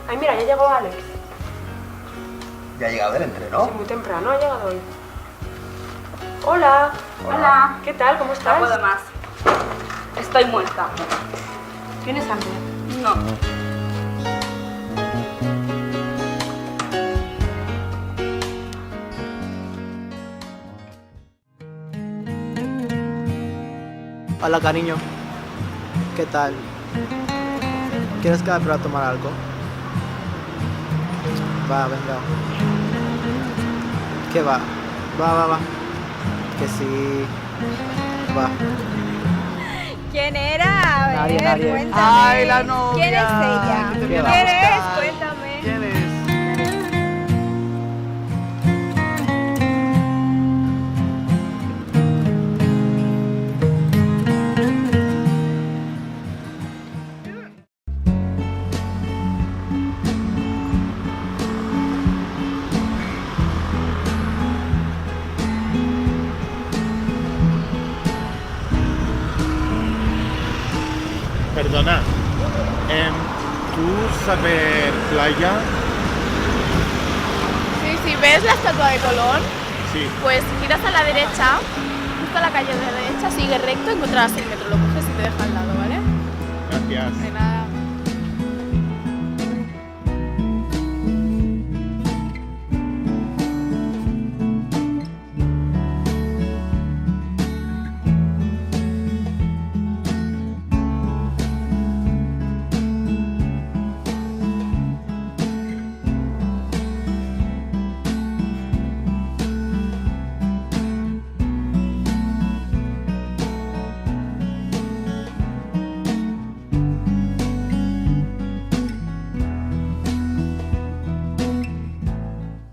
Ay, mira, ya llegó Alex. Ya ha llegado del entreno. Sí, muy temprano, ha llegado hoy. Hola. Hola. ¿Qué tal? ¿Cómo estás? No puedo más. Estoy muerta. ¿Tienes hambre? No. Hola, cariño. ¿Qué tal? ¿Quieres quedar para tomar algo? Va, venga. ¿Qué va? Va. Que sí. Va. ¿Quién era? A ver, Nadie. cuéntame. ¡Ay, la novia! ¿Quién es ella? Que te ¿Quién viene a es? buscar. Cuéntame. ¿Quién es? Perdona, ¿tú sabes playa? Sí, ¿ves la estatua de Colón? Sí. Pues giras a la derecha, justo a la calle de la derecha, sigue recto, encontrarás el metro, lo coges y te deja al lado, ¿vale? Gracias. De nada.